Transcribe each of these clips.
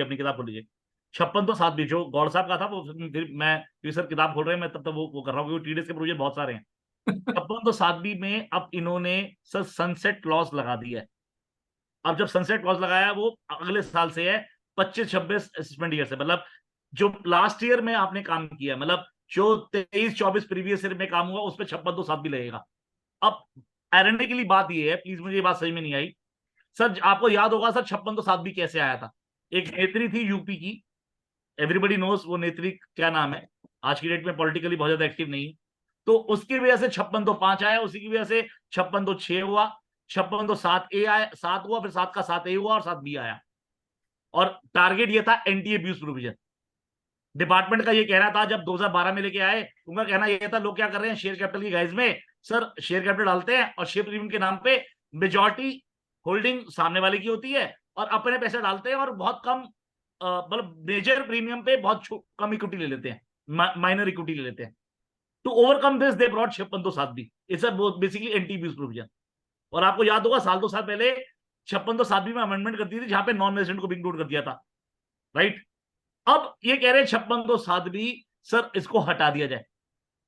अपनी किताब खोल लीजिए। 56 तो 7 भी जो गौड़ साहब का था वो, फिर मैं क्योंकि सर किताब खोल रहे हैं मैं तब तक वो कर रहा हूँ, क्योंकि टीडीएस के प्रोविजन बहुत सारे हैं। 56 तो 7 में अब इन्होंने सर सनसेट क्लॉज लगा दिया है। अब जब सनसेट क्लॉज लगाया वो अगले साल से है 25-26 असेसमेंट ईयर से, मतलब जो लास्ट ईयर में आपने काम किया, मतलब जो 23-24 प्रीवियस ईयर में काम हुआ उस पर 56 तो 7 भी लगेगा। अब आयरनी बात ये है, प्लीज मुझे ये बात समझ में नहीं आई सर, आपको याद होगा सर 56 तो 7 भी कैसे आया था। एक नेत्री थी यूपी की, एवरीबडी नोस वो नेत्री क्या नाम है, आज की डेट में पॉलिटिकली बहुत ज्यादा एक्टिव नहीं है, तो उसकी वजह से 56 तो 5 आया, उसी की वजह से 56 तो 6 हुआ, 56 तो 7 ए आया, 7 हुआ, फिर 7 का 7 ए हुआ और 7 बी आया। और टारगेट ये था एंटी अब्यूज प्रोविजन। डिपार्टमेंट का ये कहना था जब 2012 में लेके आए, उनका कहना ये था लोग क्या कर रहे हैं शेयर कैपिटल की गाइज में, सर शेयर कैपिटल डालते हैं और शेयर प्रीमियम के नाम पे मेजॉरिटी होल्डिंग सामने वाले की होती है और अपने पैसे डालते हैं और बहुत कम मतलब मेजर प्रीमियम पे बहुत कम इक्विटी ले लेते हैं, माइनर इक्विटी ले लेते हैं। To overcome this they brought 56 तो 7 भी, it's basically anti abuse provision. और आपको याद होगा साल 2 साल पहले 56 तो 7 भी में अमेंडमेंट कर दी थी जहां पे नॉन रेजिडेंट को भी इंक्लूड कर दिया था, राइट। अब ये कह रहे हैं 56 तो 7 भी सर इसको हटा दिया जाए,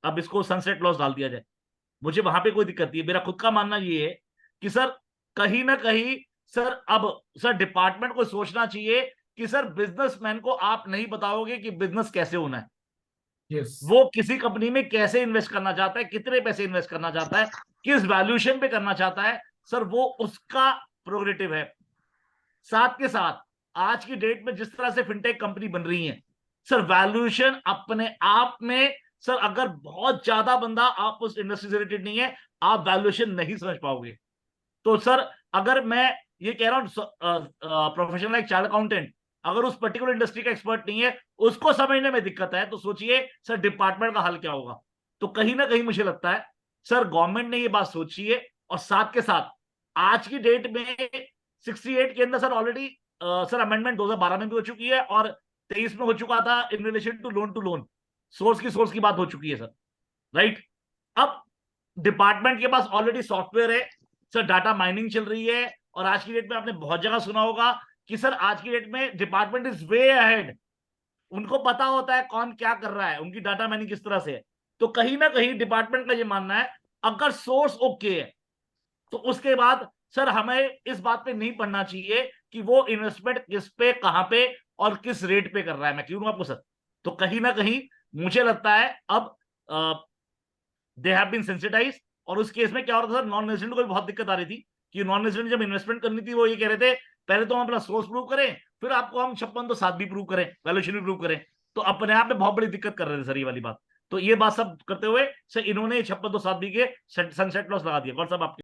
अब इसको सनसेट क्लॉज डाल दिया जाए। मुझे वहां पे कोई दिक्कत नहीं है, मेरा खुद का मानना ये है कि सर कहीं ना कहीं सर अब सर डिपार्टमेंट को सोचना चाहिए कि सर बिजनेसमैन को आप नहीं बताओगे कि बिजनेस कैसे होना है, यस वो किसी कंपनी में कैसे इन्वेस्ट करना चाहता है, कितने पैसे इन्वेस्ट करना चाहता है, किस वैल्यूएशन पे करना चाहता है, सर वो उसका प्रोग्रेटिव है। साथ के साथ आज की डेट में जिस तरह से फिनटेक कंपनी बन रही है सर, वैल्यूएशन अपने आप में सर अगर बहुत ज्यादा बंदा आप उस इंडस्ट्री से रिलेटेड नहीं है, आप वैल्यूएशन नहीं समझ पाओगे। तो सर अगर मैं ये कह रहा हूं प्रोफेशनल एक चार्ट अकाउंटेंट अगर उस पर्टिकुलर इंडस्ट्री का एक्सपर्ट नहीं है, उसको समझने में दिक्कत है, तो सोचिए सर डिपार्टमेंट का हल क्या होगा। तो कहीं ना कहीं मुझे लगता है सर गवर्नमेंट ने ये बात सोची है, और साथ के साथ आज की डेट में 68 के अंदर सर ऑलरेडी सर अमेंडमेंट 2012 में भी हो चुकी है और 23 में हो चुका था in relation to loan source की बात हो चुकी है सर, राइट। अब डिपार्टमेंट के पास ऑलरेडी सॉफ्टवेयर है सर, डाटा माइनिंग चल रही है, और आज की डेट में आपने बहुत जगह सुना होगा कि सर आज की डेट में डिपार्टमेंट इज वे अहेड, उनको पता होता है कौन क्या कर रहा है, उनकी डाटा माइनिंग किस तरह से है। तो कहीं ना कहीं डिपार्टमेंट का ये मानना है अगर सोर्स ओके है तो उसके बाद सर हमें इस बात पे नहीं पढ़ना चाहिए कि वो इन्वेस्टमेंट किस पे कहां पे और किस रेट पे कर रहा है। मैं क्यों आपको सर, तो कहीं ना कहीं मुझे लगता है अब दे हैव बीन सेंसिटाइज। और उस केस में क्या हो रहा था सर, नॉन रेजिडेंट को भी बहुत दिक्कत आ रही थी कि नॉन रेजिडेंट जब इन्वेस्टमेंट करनी थी वो ये कह रहे थे पहले तो हम अपना सोर्स प्रूव करें, फिर आपको हम 56 तो 7 भी प्रूव करें, वैल्यूएशन भी प्रूव करें। तो अपने आप में बहुत बड़ी दिक्कत कर रहे थे सर ये वाली बात। तो ये बात सब करते हुए सर इन्होंने 56 तो 7 भी के सनसेट क्लॉज लगा दिया। कौन साहब आपके